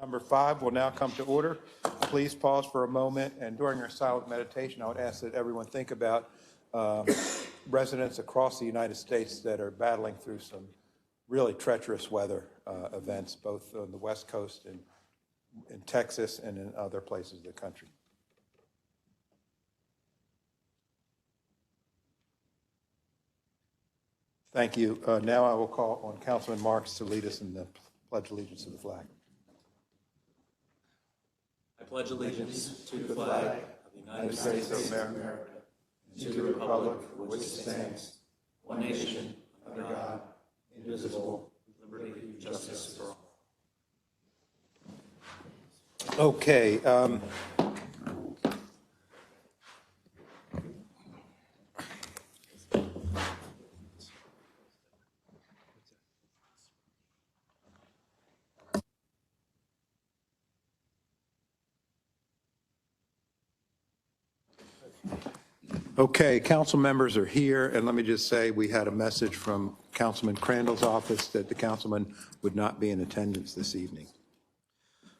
Number 5 will now come to order. Please pause for a moment, and during our silent meditation, I would ask that everyone think about residents across the United States that are battling through some really treacherous weather events, both on the West Coast and in Texas and in other places of the country. Thank you. Now I will call on Councilman Marks to lead us in the Pledge of Allegiance to the flag. I pledge allegiance to the flag of the United States of America and to the republic for which it stands, one nation, under God, indivisible, with liberty and justice for all. Okay. Okay, council members are here, and let me just say we had a message from Councilman Crandall's office that the councilman would not be in attendance this evening.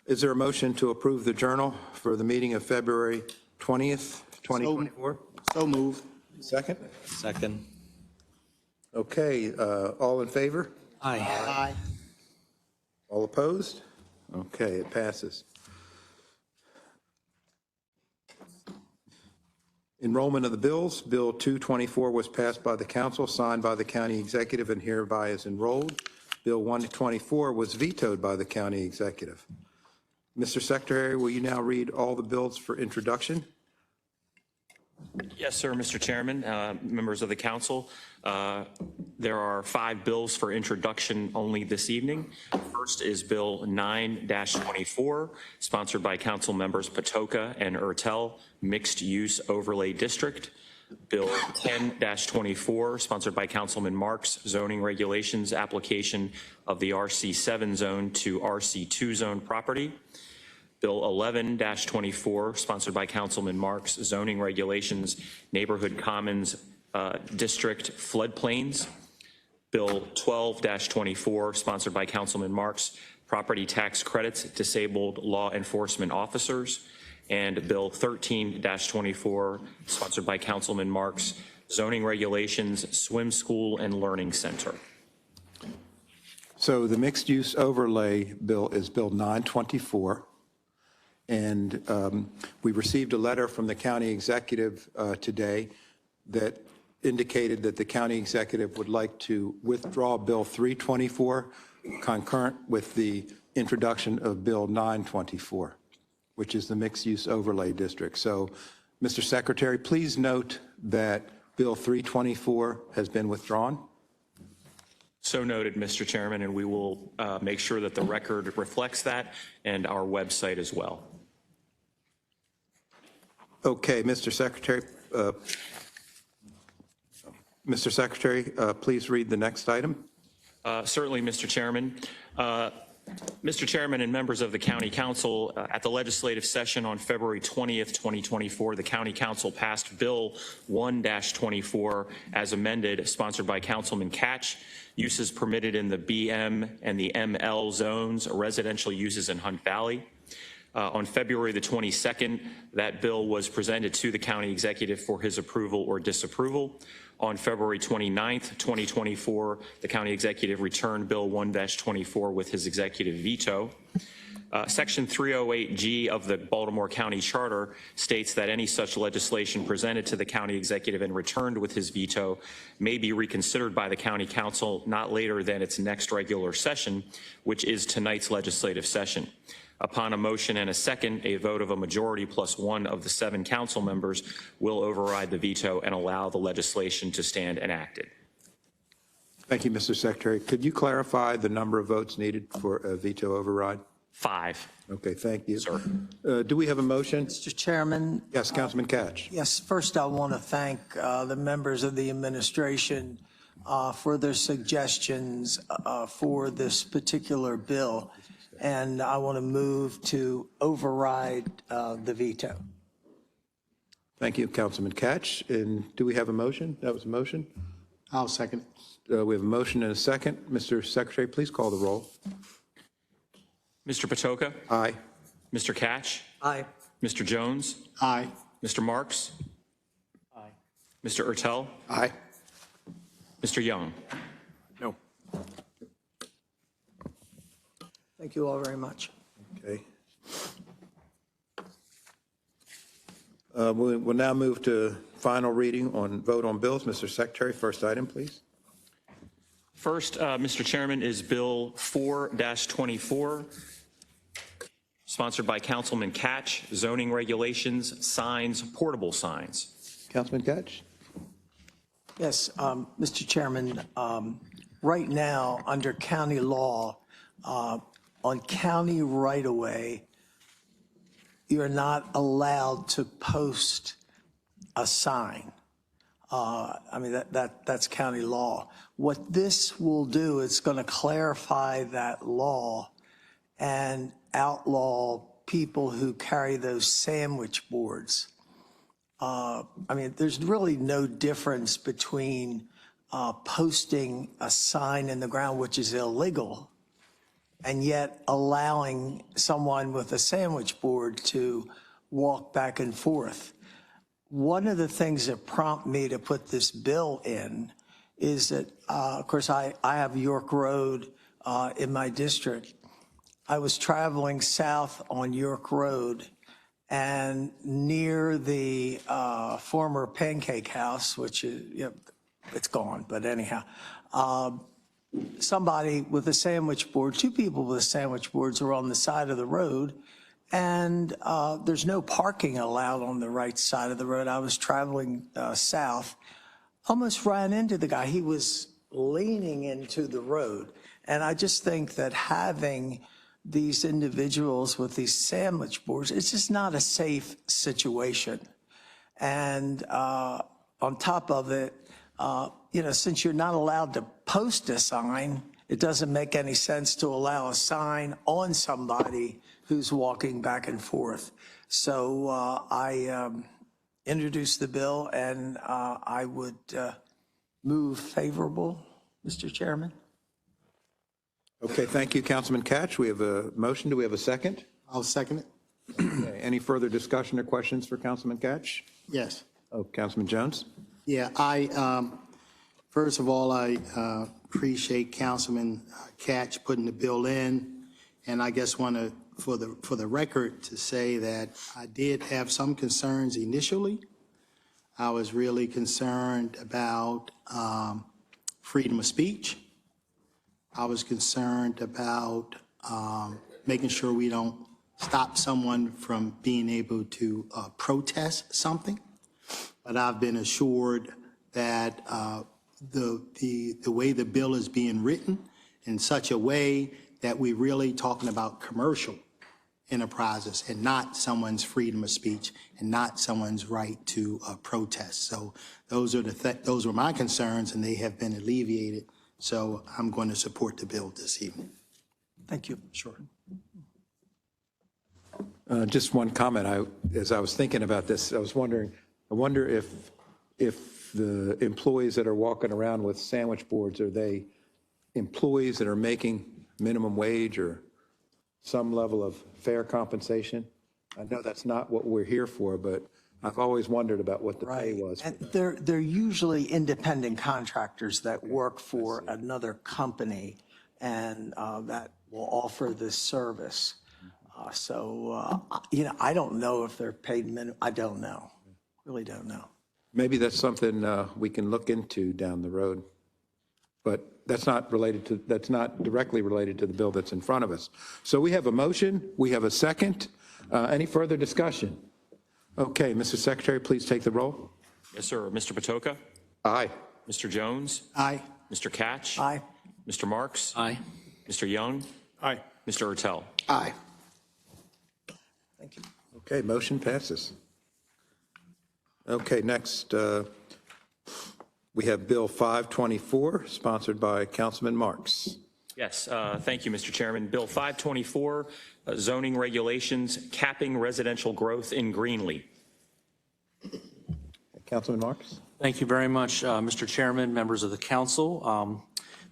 Is there a motion to approve the journal for the meeting of February 20th, 2024? So moved. Second? Second. Okay, all in favor? Aye. Aye. All opposed? Okay, it passes. Enrollment of the bills. Bill 224 was passed by the council, signed by the county executive, and hereby is enrolled. Bill 124 was vetoed by the county executive. Mr. Secretary, will you now read all the bills for introduction? Yes, sir, Mr. Chairman, members of the council. There are 5 bills for introduction only this evening. First is Bill 9-24, sponsored by Council members Patoka and Ertel, Mixed Use Overlay District. Bill 10-24, sponsored by Councilman Marks, Zoning Regulations Application of the RC7 Zone to RC2 Zone Property. Bill 11-24, sponsored by Councilman Marks, Zoning Regulations, Neighborhood Commons District Floodplains. Bill 12-24, sponsored by Councilman Marks, Property Tax Credits, Disabled Law Enforcement Officers. And Bill 13-24, sponsored by Councilman Marks, Zoning Regulations, Swim School and Learning Center. So the mixed use overlay bill is Bill 924. And we received a letter from the county executive today that indicated that the county executive would like to withdraw Bill 324 concurrent with the introduction of Bill 924, which is the mixed use overlay district. So, Mr. Secretary, please note that Bill 324 has been withdrawn. So noted, Mr. Chairman, and we will make sure that the record reflects that and our website as well. Okay, Mr. Secretary, please read the next item. Certainly, Mr. Chairman. Mr. Chairman and members of the County Council, at the legislative session on February 20th, 2024, the County Council passed Bill 1-24 as amended, sponsored by Councilman Catch. Uses permitted in the BM and the ML zones, residential uses in Hunt Valley. On February the 22nd, that bill was presented to the county executive for his approval or disapproval. On February 29th, 2024, the county executive returned Bill 1-24 with his executive veto. Section 308G of the Baltimore County Charter states that any such legislation presented to the county executive and returned with his veto may be reconsidered by the county council not later than its next regular session, which is tonight's legislative session. Upon a motion and a second, a vote of a majority plus 1 of the 7 council members will override the veto and allow the legislation to stand enacted. Thank you, Mr. Secretary. Could you clarify the number of votes needed for a veto override? 5. Okay, thank you. Sir. Do we have a motion? Mr. Chairman. Yes, Councilman Catch. Yes, first I want to thank the members of the administration for their suggestions for this particular bill. And I want to move to override the veto. Thank you, Councilman Catch. And do we have a motion? That was a motion? I'll second. We have a motion and a second. Mr. Secretary, please call the roll. Mr. Patoka, Aye. Mr. Catch, Aye. Mr. Jones, Aye. Mr. Marks, Mr. Ertel, Aye. Mr. Young. No. Thank you all very much. Okay. We'll now move to final reading on vote on bills. Mr. Secretary, first item, please. First, Mr. Chairman, is Bill 4-24, sponsored by Councilman Catch, zoning regulations, signs, portable signs. Councilman Catch? Yes, Mr. Chairman, right now, under county law, on county right-of-way, you're not allowed to post a sign. I mean, that's county law. What this will do, it's going to clarify that law and outlaw people who carry those sandwich boards. I mean, there's really no difference between posting a sign in the ground, which is illegal, and yet allowing someone with a sandwich board to walk back and forth. One of the things that prompted me to put this bill in is that, of course, I have York Road in my district. I was traveling south on York Road, and near the former Pancake House, which is, you know, it's gone, but anyhow, somebody with a sandwich board, two people with sandwich boards are on the side of the road, and there's no parking allowed on the right side of the road. I was traveling south, almost ran into the guy. He was leaning into the road. And I just think that having these individuals with these sandwich boards, it's just not a safe situation. And on top of it, you know, since you're not allowed to post a sign, it doesn't make any sense to allow a sign on somebody who's walking back and forth. So I introduced the bill, and I would move favorable, Mr. Chairman. Okay, thank you, Councilman Catch. We have a motion. Do we have a second? I'll second it. Okay, any further discussion or questions for Councilman Catch? Yes. Oh, Councilman Jones? Yeah, first of all, I appreciate Councilman Catch putting the bill in. And I guess want to, for the record, to say that I did have some concerns initially. I was really concerned about freedom of speech. I was concerned about making sure we don't stop someone from being able to protest something. But I've been assured that the way the bill is being written in such a way that we're really talking about commercial enterprises and not someone's freedom of speech and not someone's right to protest. So those were my concerns, and they have been alleviated. So I'm going to support the bill this evening. Thank you. Sure. Just one comment. As I was thinking about this, I wonder if the employees that are walking around with sandwich boards, are they employees that are making minimum wage or some level of fair compensation? I know that's not what we're here for, but I've always wondered about what the pay was. And they're usually independent contractors that work for another company and that will offer this service. You know, I don't know if they're paid minimum. I don't know. Really don't know. Maybe that's something we can look into down the road, but that's not directly related to the bill that's in front of us. So we have a motion, we have a second. Any further discussion? Okay, Mr. Secretary, please take the roll. Yes, sir. Mr. Patoka, Aye. Mr. Jones, Aye. Mr. Catch, Aye. Mr. Marks, Aye. Mr. Young, Aye. Mr. Ertel. Aye. Thank you. Okay, motion passes. Okay, next, we have Bill 524, sponsored by Councilman Marks. Yes, thank you, Mr. Chairman. Bill 524, zoning regulations capping residential growth in Greenlee. Councilman Marks? Thank you very much, Mr. Chairman, members of the council.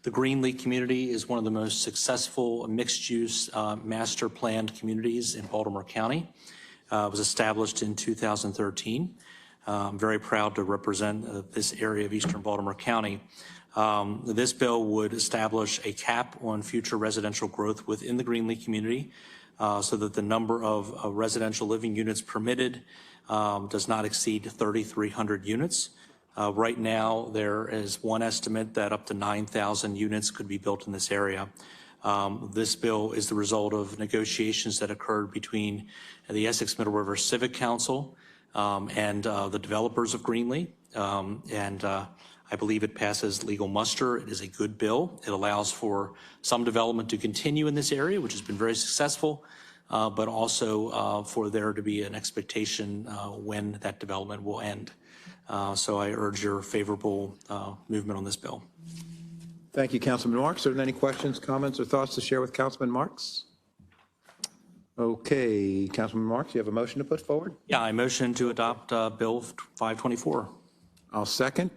The Greenlee community is one of the most successful mixed-use master planned communities in Baltimore County. It was established in 2013. I'm very proud to represent this area of Eastern Baltimore County. This bill would establish a cap on future residential growth within the Greenlee community so that the number of residential living units permitted does not exceed 3,300 units. Right now, there is one estimate that up to 9,000 units could be built in this area. This bill is the result of negotiations that occurred between the Essex Middle River Civic Council and the developers of Greenlee. I believe it passes legal muster. It is a good bill. It allows for some development to continue in this area, which has been very successful, but also for there to be an expectation when that development will end. So I urge your favorable movement on this bill. Thank you, Councilman Marks. Are there any questions, comments, or thoughts to share with Councilman Marks? Okay, Councilman Marks, you have a motion to put forward? Yeah, I motion to adopt Bill 524. I'll second.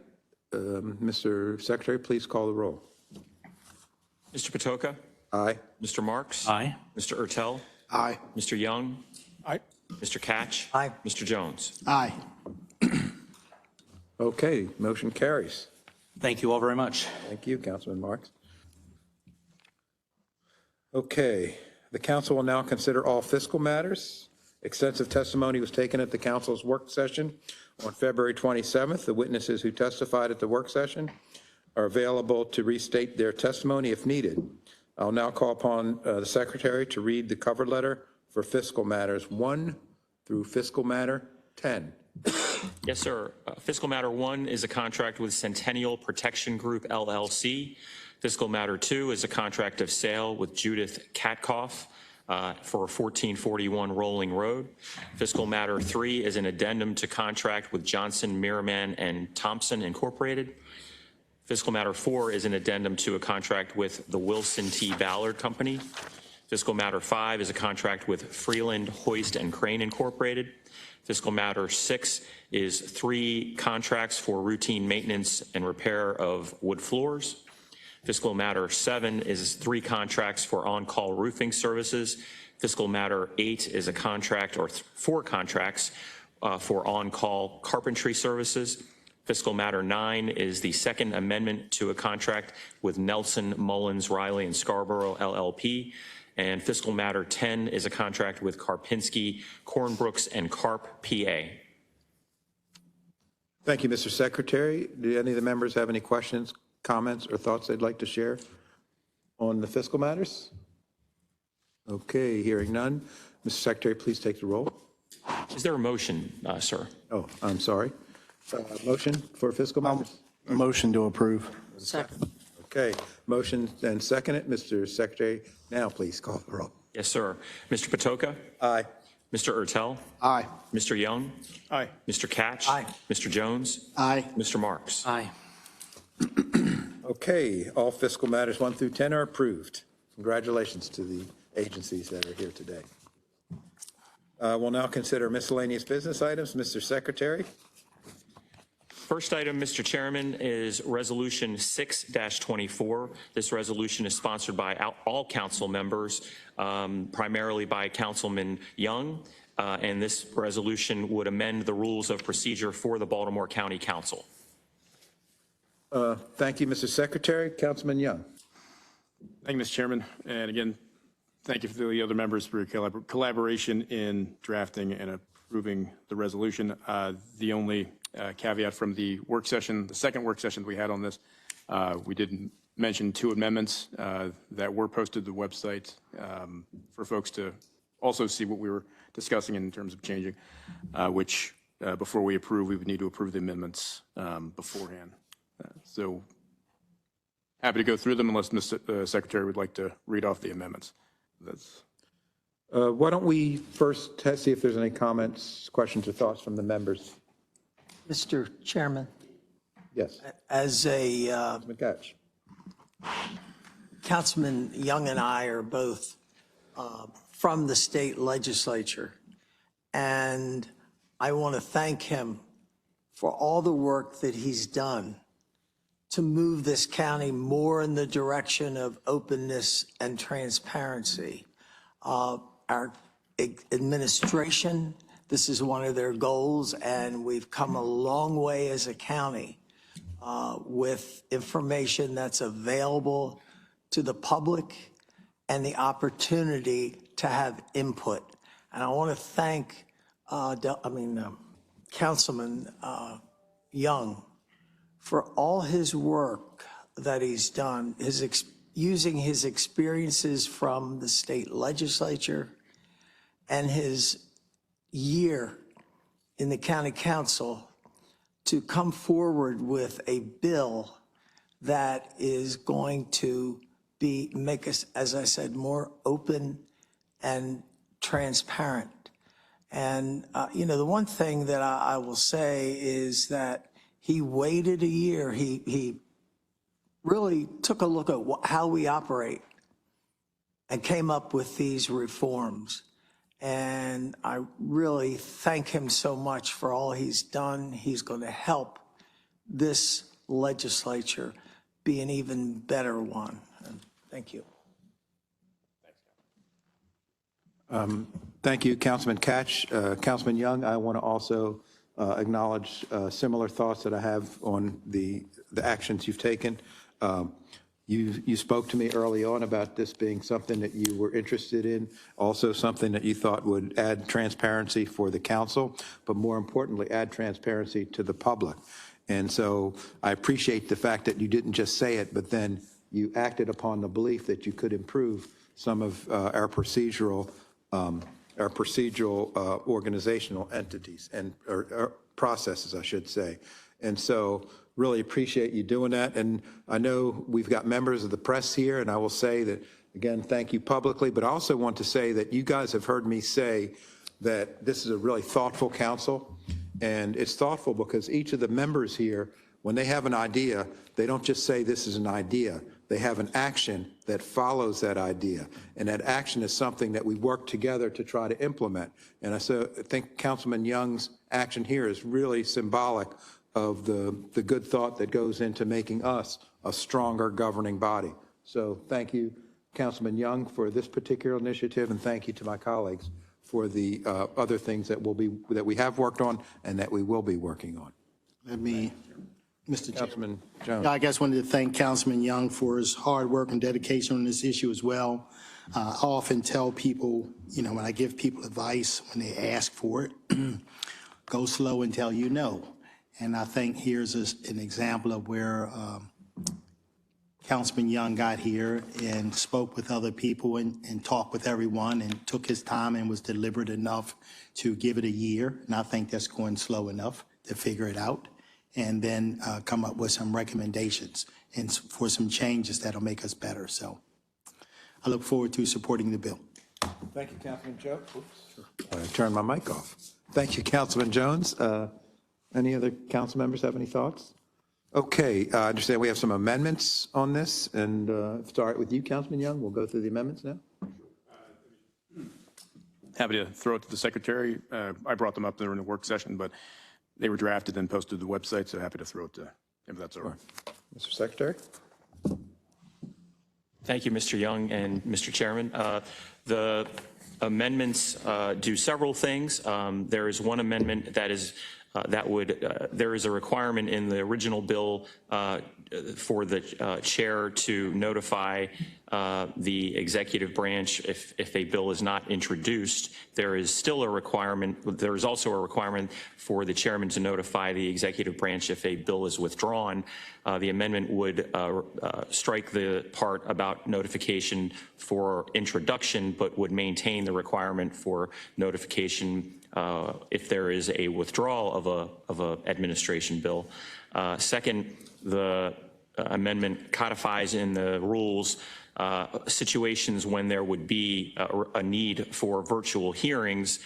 Mr. Secretary, please call the roll. Mr. Patoka? Aye. Mr. Marks? Aye. Mr. Ertel? Aye. Mr. Young? Aye. Mr. Catch? Aye. Mr. Jones? Aye. Okay, motion carries. Thank you all very much. Thank you, Councilman Marks. Okay, the council will now consider all fiscal matters. Extensive testimony was taken at the council's work session on February 27th. The witnesses who testified at the work session are available to restate their testimony if needed. I'll now call upon the secretary to read the cover letter for fiscal matters 1 through fiscal matter 10. Yes, sir. Fiscal Matter 1 is a contract with Centennial Protection Group, LLC. Fiscal Matter 2 is a contract of sale with Judith Katkoff for 1441 Rolling Road. Fiscal Matter 3 is an addendum to contract with Johnson, Merriman, and Thompson, Incorporated. Fiscal Matter 4 is an addendum to a contract with the Wilson T. Ballard Company. Fiscal Matter 5 is a contract with Freeland Hoist and Crane, Incorporated. Fiscal Matter 6 is 3 contracts for routine maintenance and repair of wood floors. Fiscal Matter 7 is 3 contracts for on-call roofing services. Fiscal Matter 8 is a contract or 4 contracts for on-call carpentry services. Fiscal Matter 9 is the second amendment to a contract with Nelson, Mullins, Riley, and Scarborough, LLP. And Fiscal Matter 10 is a contract with Karpinski, Cornbrooks, and Karp, PA. Thank you, Mr. Secretary. Do any of the members have any questions, comments, or thoughts they'd like to share on the fiscal matters? Okay, hearing none. Mr. Secretary, please take the roll. Is there a motion, sir? Oh, I'm sorry. Motion for fiscal matters? Motion to approve. Second. Okay, motion and second it. Mr. Secretary, now please call the roll. Yes, sir. Mr. Patoka? Aye. Mr. Ertel? Aye. Mr. Young? Aye. Mr. Catch? Aye. Mr. Jones? Aye. Mr. Marks? Aye. Okay, all fiscal matters 1 through 10 are approved. Congratulations to the agencies that are here today. We'll now consider miscellaneous business items. Mr. Secretary. First item, Mr. Chairman, is Resolution 6-24. This resolution is sponsored by all council members, primarily by Councilman Young, and this resolution would amend the rules of procedure for the Baltimore County Council. Thank you, Mr. Secretary. Councilman Young. Thank you, Mr. Chairman. And again, thank you for the other members for your collaboration in drafting and approving the resolution. The only caveat from the work session, the second work session we had on this, we did mention 2 amendments that were posted to the website for folks to also see what we were discussing in terms of changing, which before we approve, we would need to approve the amendments beforehand. So happy to go through them unless Mr. Secretary would like to read off the amendments. Why don't we first see if there's any comments, questions, or thoughts from the members? Mr. Chairman, Yes, as a Councilman Catch. Councilman Young and I are both from the state legislature, and I want to thank him for all the work that he's done to move this county more in the direction of openness and transparency. Our administration, this is one of their goals, and we've come a long way as a county with information that's available to the public and the opportunity to have input. And I want to thank, Councilman Young for all his work that he's done, using his experiences from the state legislature and his year in the county council to come forward with a bill that is going to make us, as I said, more open and transparent. And, the one thing that I will say is that he waited a year. He really took a look at how we operate and came up with these reforms. And I really thank him so much for all he's done. He's going to help this legislature be an even better one. And thank you. Thank you, Councilman Catch. Councilman Young, I want to also acknowledge similar thoughts that I have on the actions you've taken. You spoke to me early on about this being something that you were interested in, also something that you thought would add transparency for the council, but more importantly, add transparency to the public. And so I appreciate the fact that you didn't just say it, but then you acted upon the belief that you could improve some of our procedural organizational entities or processes, I should say. And so really appreciate you doing that. And I know we've got members of the press here, and I will say that, again, thank you publicly, but I also want to say that you guys have heard me say that this is a really thoughtful council, and it's thoughtful because each of the members here, when they have an idea, they don't just say this is an idea. They have an action that follows that idea, and that action is something that we work together to try to implement. And I think Councilman Young's action here is really symbolic of the good thought that goes into making us a stronger governing body. So thank you, Councilman Young, for this particular initiative, and thank you to my colleagues for the other things that we have worked on and that we will be working on. Mr. Chairman. Councilman Jones. I guess wanted to thank Councilman Young for his hard work and dedication on this issue as well. I often tell people, when I give people advice, when they ask for it, go slow until you know. And I think here's an example of where Councilman Young got here and spoke with other people and talked with everyone and took his time and was deliberate enough to give it a year. And I think that's going slow enough to figure it out and then come up with some recommendations and for some changes that'll make us better. So I look forward to supporting the bill. Thank you, Councilman Jones. I turned my mic off. Thank you, Councilman Jones. Any other council members have any thoughts? Okay, I understand we have some amendments on this, and start with you, Councilman Young. We'll go through the amendments now. Happy to throw it to the secretary. I brought them up there in the work session, but they were drafted and posted to the website, so happy to throw it to him if that's all right. Mr. Secretary? Thank you, Mr. Young and Mr. Chairman. The amendments do several things. There is one amendment that is there is a requirement in the original bill for the chair to notify the executive branch if a bill is not introduced. There is still a requirement, there is also a requirement for the chairman to notify the executive branch if a bill is withdrawn. The amendment would strike the part about notification for introduction, but would maintain the requirement for notification if there is a withdrawal of a administration bill. Second, the amendment codifies in the rules situations when there would be a need for virtual hearings,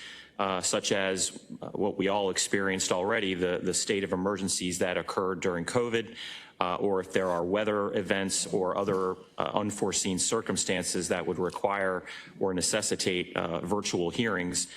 such as what we all experienced already, the state of emergencies that occurred during COVID, or if there are weather events or other unforeseen circumstances that would require or necessitate virtual hearings,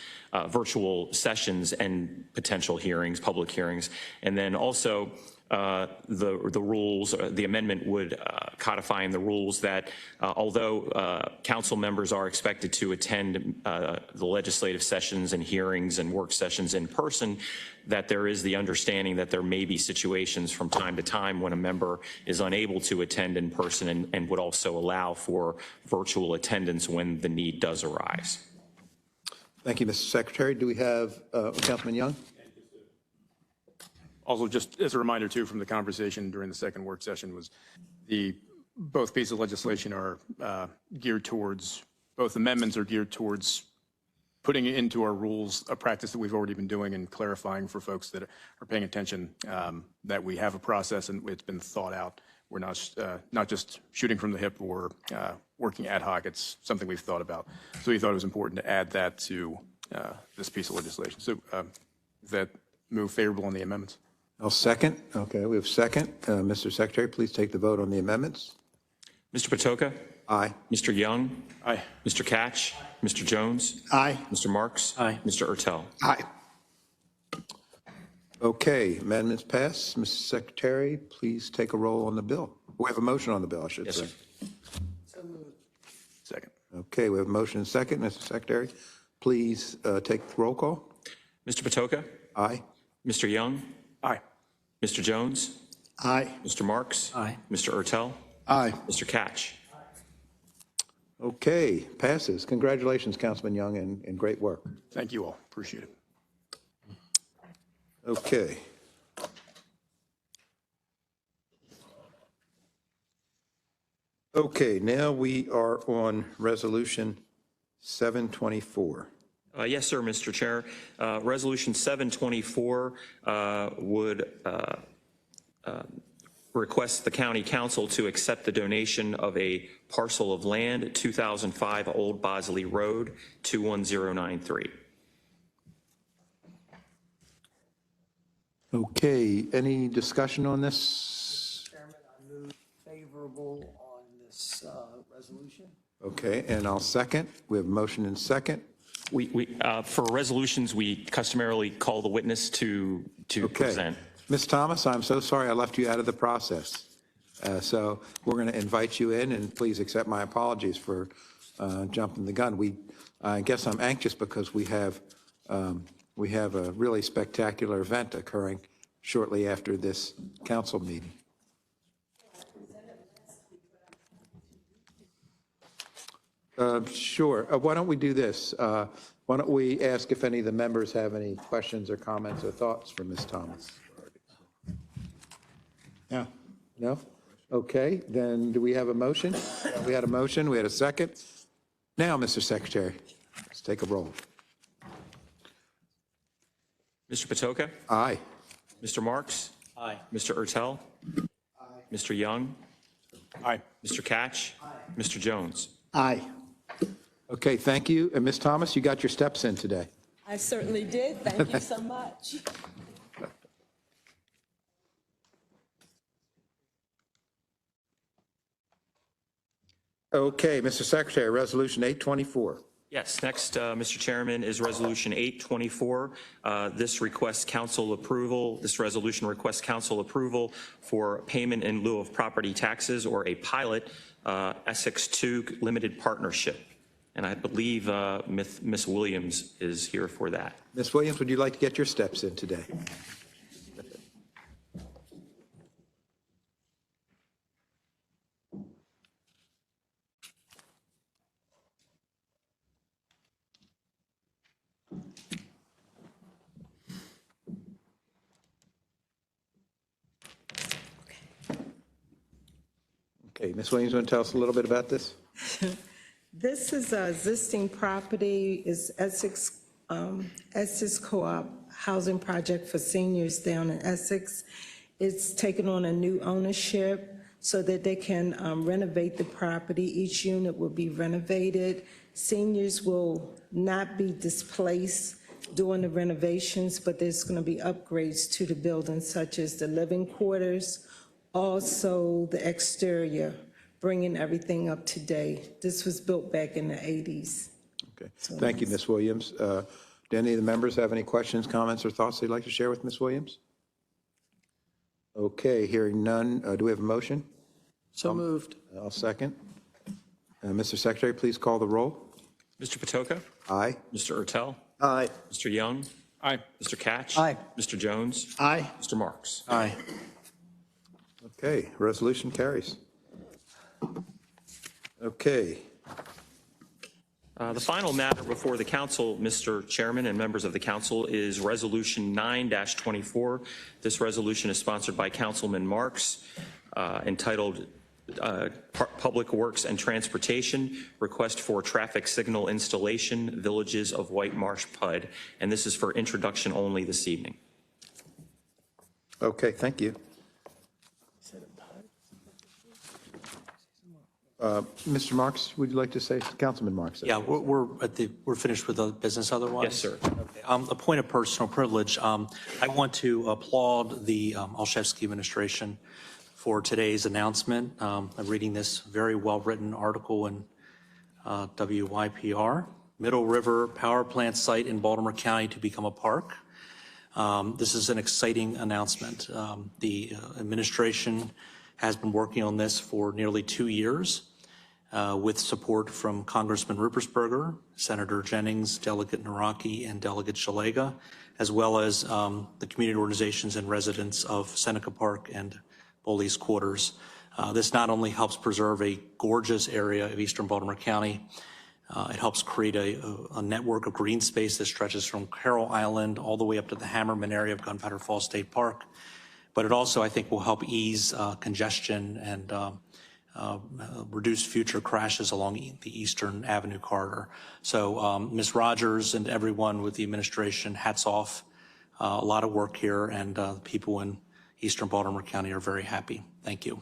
virtual sessions and potential hearings, public hearings. And then also the rules, the amendment would codify in the rules that although council members are expected to attend the legislative sessions and hearings and work sessions in person, that there is the understanding that there may be situations from time to time when a member is unable to attend in person and would also allow for virtual attendance when the need does arise. Thank you, Mr. Secretary. Do we have Councilman Young? Also, just as a reminder too, from the conversation during the second work session was both pieces of legislation are geared towards, both amendments are geared towards putting into our rules a practice that we've already been doing and clarifying for folks that are paying attention that we have a process and it's been thought out. We're not just shooting from the hip or working ad hoc. It's something we've thought about. So we thought it was important to add that to this piece of legislation. So that move favorable on the amendments. I'll second. Okay, we have second. Mr. Secretary, please take the vote on the amendments. Mr. Patoka? Aye. Mr. Young? Aye. Mr. Catch? Mr. Jones? Aye. Mr. Marks? Aye. Mr. Ertel? Aye. Okay, amendments passed. Mr. Secretary, please take a roll on the bill. We have a motion on the bill, I should Yes, say. sir. Second. Okay, we have a motion and second. Mr. Secretary, please take the roll call. Mr. Patoka? Aye. Mr. Young? Aye. Mr. Jones? Aye. Mr. Marks? Aye. Mr. Ertel? Aye. Mr. Catch? Okay, passes. Congratulations, Councilman Young, and great work. Thank you all. Appreciate it. Okay. Okay, now we are on Resolution 724. Yes, sir, Mr. Chair. Resolution 724 would request the county council to accept the donation of a parcel of land at 2005 Old Bosley Road, 21093. Okay, any discussion on this? Chairman, I move favorable on this resolution. Okay, and I'll second. We have a motion and second. For resolutions, we customarily call the witness to Okay. present. Ms. Thomas, I'm so sorry I left you out of the process. So we're going to invite you in, and please accept my apologies for jumping the gun. I guess I'm anxious because we have a really spectacular event occurring shortly after this council meeting. Sure. Why don't we do this? Why don't we ask if any of the members have any questions or comments or thoughts for Ms. Thomas? Yeah. No? Okay, then do we have a motion? We had a motion, we had a second. Now, Mr. Secretary, let's take a roll. Mr. Patoka? Aye. Mr. Marks? Aye. Mr. Ertel? Mr. Young? Aye. Mr. Catch? Mr. Jones? Aye. Okay, thank you. And Ms. Thomas, you got your steps in today. I certainly did. Thank you so much. Okay, Mr. Secretary, Resolution 824. Yes, next, Mr. Chairman, is Resolution 824. This requests council approval. This resolution requests council approval for payment in lieu of property taxes or a pilot Essex 2 limited partnership. And I believe Ms. Williams is here for that. Ms. Williams, would you like to get your steps in today? Okay, Ms. Williams, want to tell us a little bit about this? This is an existing property, is Essex Co-op Housing Project for seniors down in Essex. It's taken on a new ownership so that they can renovate the property. Each unit will be renovated. Seniors will not be displaced during the renovations, but there's going to be upgrades to the building, such as the living quarters, also the exterior, bringing everything up to date. This was built back in the 80s. Okay, thank you, Ms. Williams. Do any of the members have any questions, comments, or thoughts they'd like to share with Ms. Williams? Okay, hearing none, do we have a motion? So moved. I'll second. Mr. Secretary, please call the roll. Mr. Patoka? Aye. Mr. Ertel? Aye. Mr. Young? Aye. Mr. Catch? Aye. Mr. Jones? Aye. Mr. Marks? Aye. Okay, resolution carries. Okay, The final matter before the council, Mr. Chairman and members of the council, is Resolution 9-24. This resolution is sponsored by Councilman Marks, entitled Public Works and Transportation, Request for Traffic Signal Installation, Villages of White Marsh PUD. And this is for introduction only this evening. okay, thank you. Mr. Marks, would you like to say, Councilman Marks? Yeah, we're finished with the business otherwise? Yes, sir. Okay. A point of personal privilege. I want to applaud the Olszewski administration for today's announcement. I'm reading this very well-written article in WYPR. Middle River Power Plant site in Baltimore County to become a park. This is an exciting announcement. The administration has been working on this for nearly 2 years. With support from Congressman Ruppersberger, Senator Jennings, Delegate Naraki, and Delegate Shalega, as well as the community organizations and residents of Seneca Park and Bowley's Quarters. This not only helps preserve a gorgeous area of eastern Baltimore County, it helps create a network of green space that stretches from Carroll Island all the way up to the Hammerman area of Gunpowder Falls State Park. But it also, I think, will help ease congestion and reduce future crashes along the Eastern Avenue corridor. So Ms. Rogers and everyone with the administration, hats off. A lot of work here, and people in Eastern Baltimore County are very happy. Thank you.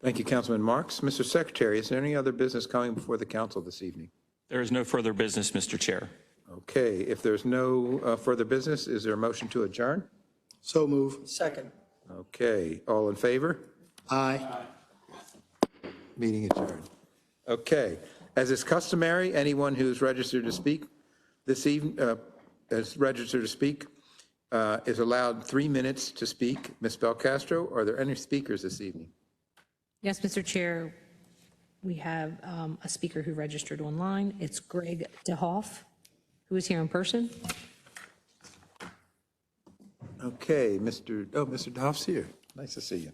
Thank you, Councilman Marks. Mr. Secretary, is there any other business coming before the council this evening? There is no further business, Mr. Chair. Okay, if there's no further business, is there a motion to adjourn? So move. Second. Okay, all in favor? Aye. Meeting adjourned. Okay, as is customary, anyone who's registered to speak this evening, is allowed 3 minutes to speak. Ms. Belcastro, are there any speakers this evening? Yes, Mr. Chair, we have a speaker who registered online. It's Greg DeHoff, who is here in person. Okay, Mr. Duff's here. Nice to see you.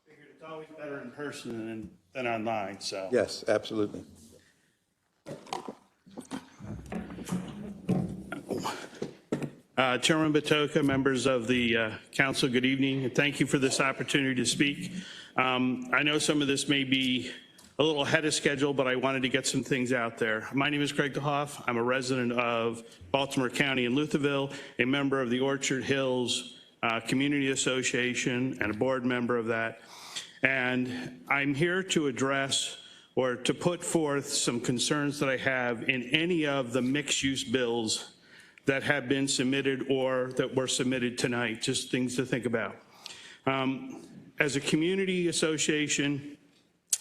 Figured it's always better in person than online, so. Yes, absolutely. Chairman Batoka, members of the council, good evening, and thank you for this opportunity to speak. I know some of this may be a little ahead of schedule, but I wanted to get some things out there. My name is Greg DeHoff. I'm a resident of Baltimore County in Lutherville, a member of the Orchard Hills Community Association, and a board member of that. And I'm here to address or to put forth some concerns that I have in any of the mixed-use bills that have been submitted or that were submitted tonight, just things to think about. As a community association,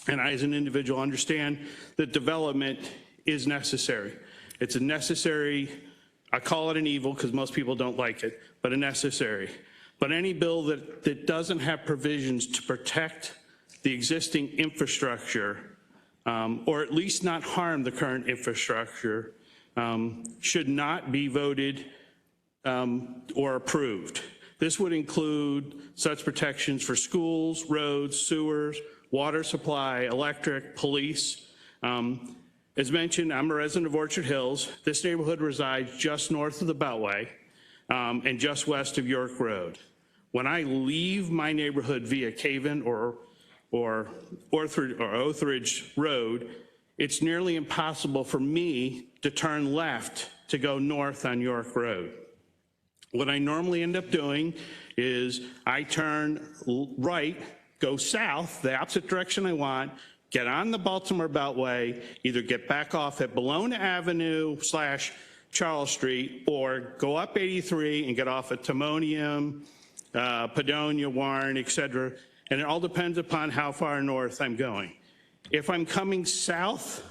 and I as an individual understand that development is necessary. It's a necessary, I call it an evil because most people don't like it, but a necessary. But any bill that doesn't have provisions to protect the existing infrastructure, or at least not harm the current infrastructure, should not be voted or approved. This would include such protections for schools, roads, sewers, water supply, electric, police. As mentioned, I'm a resident of Orchard Hills. This neighborhood resides just north of the Beltway and just west of York Road. When I leave my neighborhood via Caven or Oathridge Road, it's nearly impossible for me to turn left to go north on York Road. What I normally end up doing is I turn right, go south, the opposite direction I want, get on the Baltimore Beltway, either get back off at Bologna Avenue / Charles Street, or go up 83 and get off at Timonium, Padonia, Warren, et cetera. And it all depends upon how far north I'm going. If I'm coming south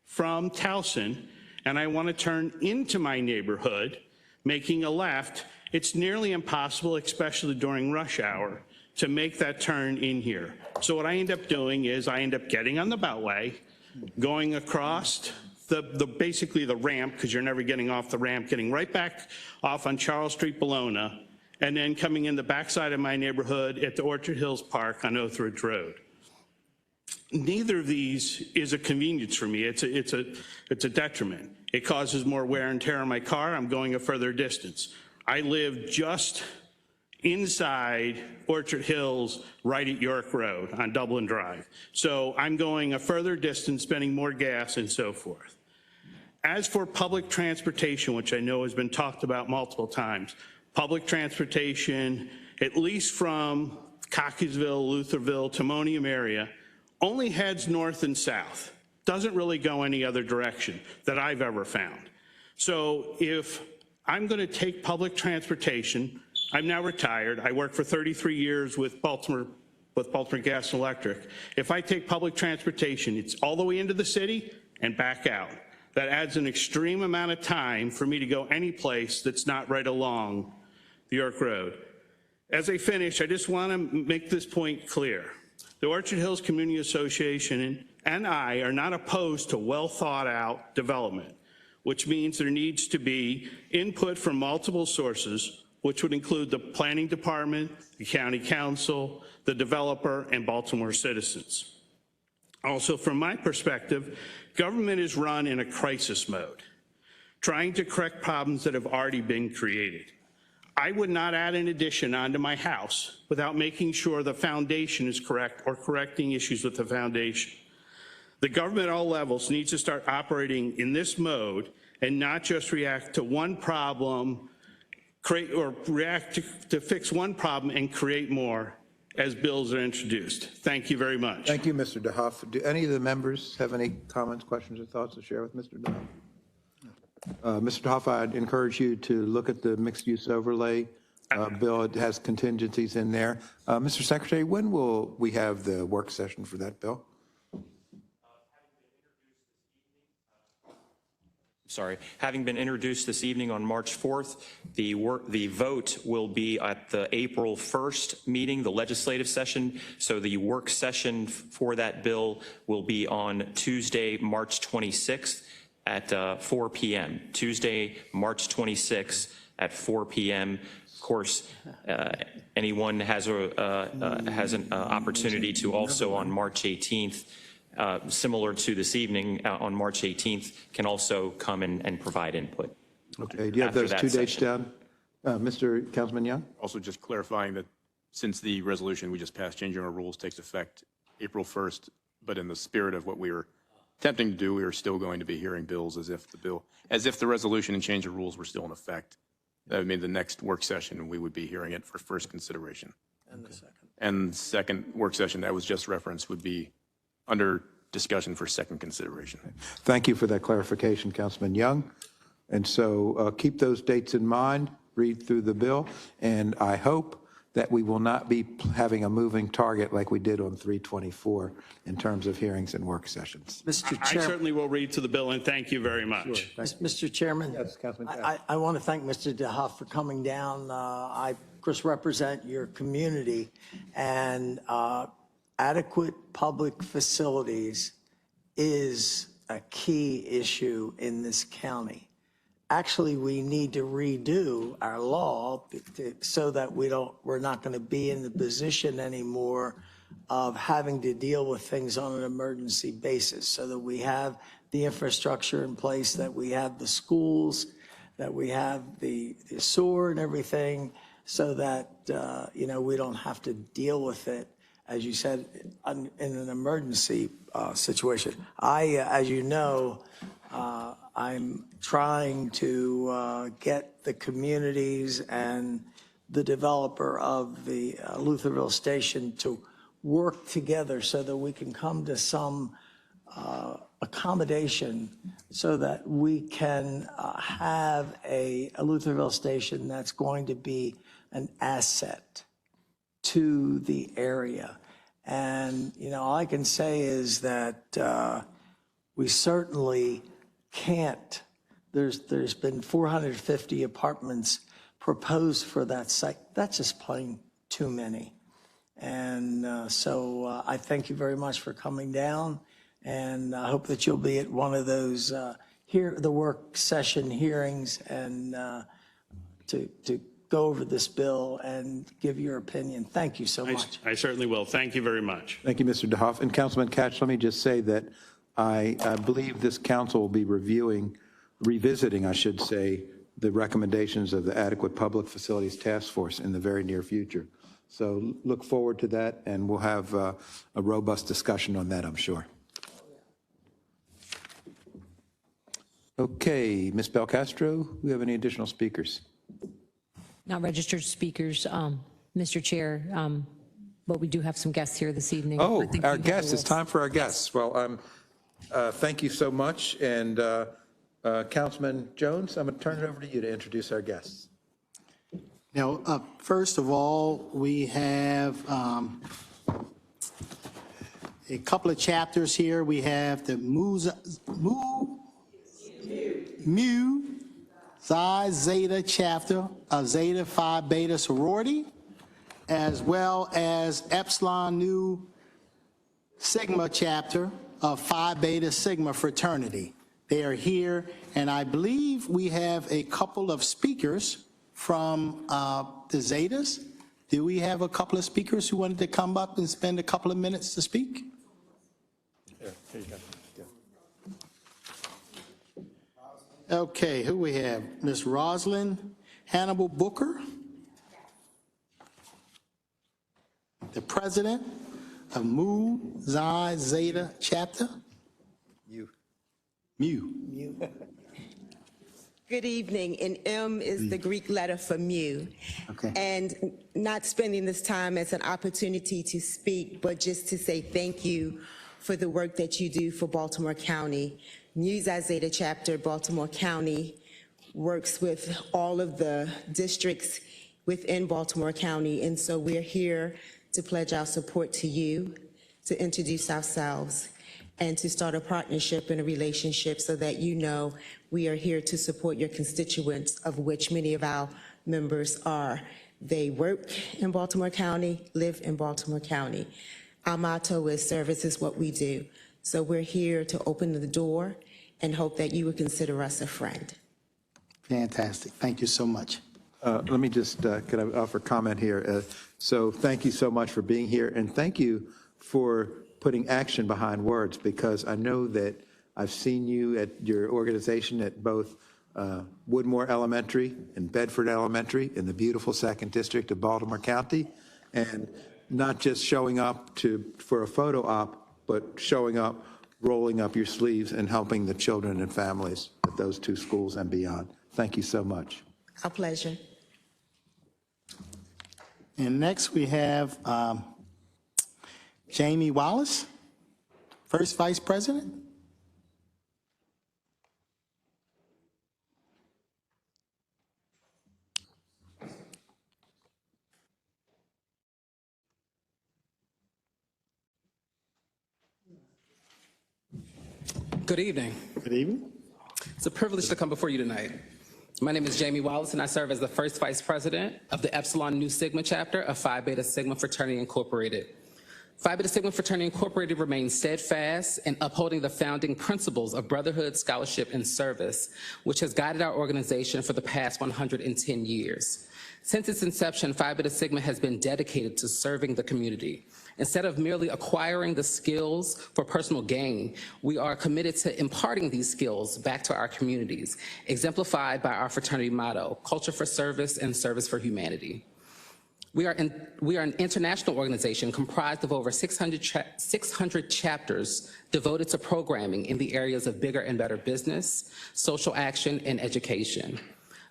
from Towson and I want to turn into my neighborhood, making a left, it's nearly impossible, especially during rush hour, to make that turn in here. So what I end up doing is I end up getting on the Beltway, going across basically the ramp, because you're never getting off the ramp, getting right back off on Charles Street, Bologna, and then coming in the backside of my neighborhood at the Orchard Hills Park on Oath Ridge Road. Neither of these is a convenience for me. It's a detriment. It causes more wear and tear on my car. I'm going a further distance. I live just inside Orchard Hills, right at York Road on Dublin Drive. So I'm going a further distance, spending more gas and so forth. As for public transportation, which I know has been talked about multiple times, public transportation, at least from Cockeysville, Lutherville, Timonium area, only heads north and south. Doesn't really go any other direction that I've ever found. So if I'm going to take public transportation, I'm now retired. I worked for 33 years with Baltimore Gas and Electric. If I take public transportation, it's all the way into the city and back out. That adds an extreme amount of time for me to go any place that's not right along the York Road. As I finish, I just want to make this point clear. The Orchard Hills Community Association and I are not opposed to well thought out development, which means there needs to be input from multiple sources, which would include the planning department, the county council, the developer, and Baltimore citizens. Also, from my perspective, government is run in a crisis mode, trying to correct problems that have already been created. I would not add an addition onto my house without making sure the foundation is correct or correcting issues with the foundation. The government at all levels needs to start operating in this mode and not just react to one problem, react to fix one problem and create more as bills are introduced. Thank you very much. Thank you, Mr. DeHoff. Do any of the members have any comments, questions, or thoughts to share with Mr. DeHoff? Mr. DeHoff, I'd encourage you to look at the mixed-use overlay bill. It has contingencies in there. Mr. Secretary, when will we have the work session for that bill? Sorry, having been introduced this evening on March 4th, the vote will be at the April 1st meeting, the legislative session. So the work session for that bill will be on Tuesday, March 26th at 4 p.m. Tuesday, March 26th at 4 p.m. Of course, anyone has an opportunity to also on March 18th, similar to this evening on March 18th, can also come and provide input. Okay, do you have those two dates down? Mr. Councilman Young? Also just clarifying that since the resolution we just passed, changing our rules, takes effect April 1st, but in the spirit of what we were attempting to do, we are still going to be hearing bills as if the resolution and change of rules were still in effect. That would mean the next work session, we would be hearing it for first consideration. And the second work session that was just referenced would be under discussion for second consideration. Thank you for that clarification, Councilman Young. And so keep those dates in mind, read through the bill, and I hope that we will not be having a moving target like we did on 324 in terms of hearings and work sessions. Mr. I Chairman. certainly will read to the bill, and thank you very much. Mr. Chairman. Yes, Councilman Cass. I want to thank Mr. DeHuff for coming down. I, of course, represent your community, and adequate public facilities is a key issue in this county. Actually, we need to redo our law so that we're not going to be in the position anymore of having to deal with things on an emergency basis, so that we have the infrastructure in place, that we have the schools, that we have the sewer and everything, so that, we don't have to deal with it, as you said, in an emergency situation. As you know, I'm trying to get the communities and the developer of the Lutherville station to work together so that we can come to some accommodation so that we can have a Lutherville station that's going to be an asset to the area. And, all I can say is that we certainly can't. There's been 450 apartments proposed for that site, that's just plain too many. And so I thank you very much for coming down, and I hope that you'll be at one of those the work session hearings and to go over this bill and give your opinion. Thank you so much. I certainly will. Thank you very much. Thank you, Mr. DeHoff. And Councilman Katz, let me just say that I believe this council will be revisiting, I should say, the recommendations of the Adequate Public Facilities Task Force in the very near future. So look forward to that, and we'll have a robust discussion on that, I'm sure. Okay, Ms. Belcastro, do we have any additional speakers? Not registered speakers, Mr. Chair, but we do have some guests here this evening. Oh, I think our we have guests. a It's list. time for our guests. Well, thank you so much. And Councilman Jones, I'm going to turn it over to you to introduce our guests. Now, first of all, we have a couple of chapters here. We have the Mu Xi Zeta chapter of Zeta Phi Beta sorority, as well as Epsilon Nu Sigma chapter of Phi Beta Sigma fraternity. They are here, and I believe we have a couple of speakers from the Zetas. Do we have a couple of speakers who wanted to come up and spend a couple of minutes to speak? Here you go. Okay, who we have? Ms. Rosalind Hannibal Booker, the president of Mu Xi Zeta chapter. Mu. Good evening, and M is the Greek letter for mu. Okay. And not spending this time as an opportunity to speak, but just to say thank you for the work that you do for Baltimore County. Mu Xi Zeta chapter, Baltimore County, works with all of the districts within Baltimore County, and so we're here to pledge our support to you, to introduce ourselves, and to start a partnership and a relationship so that you know we are here to support your constituents, of which many of our members are. They work in Baltimore County, live in Baltimore County. Our motto is service is what we do. So we're here to open the door and hope that you would consider us a friend. Fantastic. Thank you so much. Let me just, could I offer comment here? So thank you so much for being here, and thank you for putting action behind words, because I know that I've seen you at your organization at both Woodmore Elementary and Bedford Elementary in the beautiful 2nd District of Baltimore County, and not just showing up for a photo op, but showing up, rolling up your sleeves and helping the children and families at those 2 schools and beyond. Thank you so much. Our pleasure. And next we have Jamie Wallace, First Vice President. Good evening. Good evening. It's a privilege to come before you tonight. My name is Jamie Wallace, and I serve as the first vice president of the Epsilon Nu Sigma chapter of Phi Beta Sigma Fraternity Incorporated. Phi Beta Sigma Fraternity Incorporated remains steadfast in upholding the founding principles of brotherhood, scholarship, and service, which has guided our organization for the past 110 years. Since its inception, Phi Beta Sigma has been dedicated to serving the community. Instead of merely acquiring the skills for personal gain, we are committed to imparting these skills back to our communities, exemplified by our fraternity motto, culture for service and service for humanity. We are an international organization comprised of over 600 chapters devoted to programming in the areas of bigger and better business, social action, and education.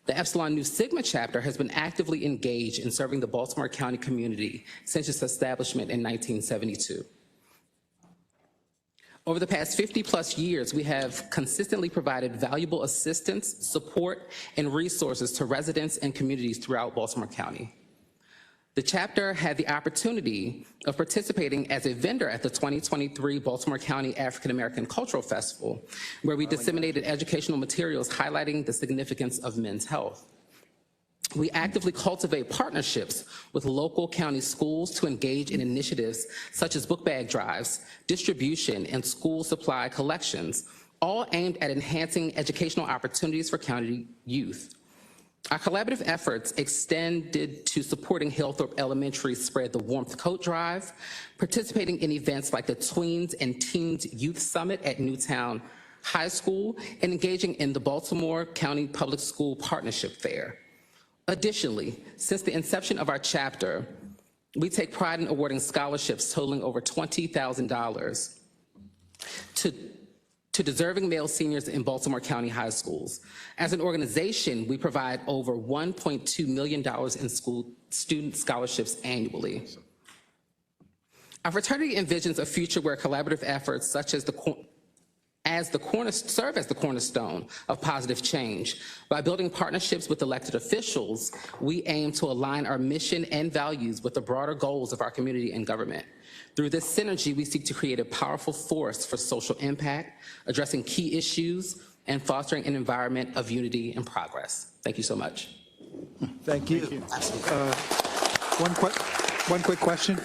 The Epsilon Nu Sigma chapter has been actively engaged in serving the Baltimore County community since its establishment in 1972. Over the past 50+ years, we have consistently provided valuable assistance, support, and resources to residents and communities throughout Baltimore County. The chapter had the opportunity of participating as a vendor at the 2023 Baltimore County African American Cultural Festival, where we disseminated educational materials highlighting the significance of men's health. We actively cultivate partnerships with local county schools to engage in initiatives such as book bag drives, distribution, and school supply collections, all aimed at enhancing educational opportunities for county youth. Our collaborative efforts extended to supporting Hillthorpe Elementary Spread the Warmth Coat Drive, participating in events like the Tweens and Teens Youth Summit at Newtown High School, and engaging in the Baltimore County Public School Partnership Fair. Additionally, since the inception of our chapter, we take pride in awarding scholarships totaling over $20,000 to deserving male seniors in Baltimore County high schools. As an organization, we provide over $1.2 million in student scholarships annually. Our fraternity envisions a future where collaborative efforts such as serve as the cornerstone of positive change. By building partnerships with elected officials, we aim to align our mission and values with the broader goals of our community and government. Through this synergy, we seek to create a powerful force for social impact, addressing key issues, and fostering an environment of unity and progress. Thank you so much. Thank you. One quick question.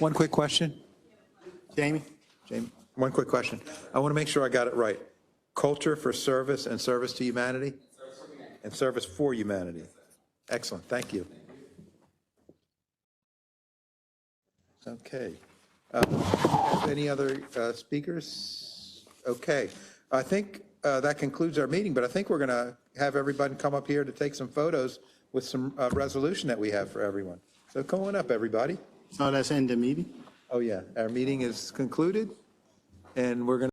One quick question. Jamie? Jamie, one quick question. I want to make sure I got it right. Culture for service and service to humanity? And service for humanity. Excellent. Thank you. Okay. Any other speakers? Okay. I think that concludes our meeting, but I think we're going to have everybody come up here to take some photos with some resolution that we have for everyone. So come on up, everybody. So that's end the meeting? Oh, yeah. Our meeting is concluded, and we're going to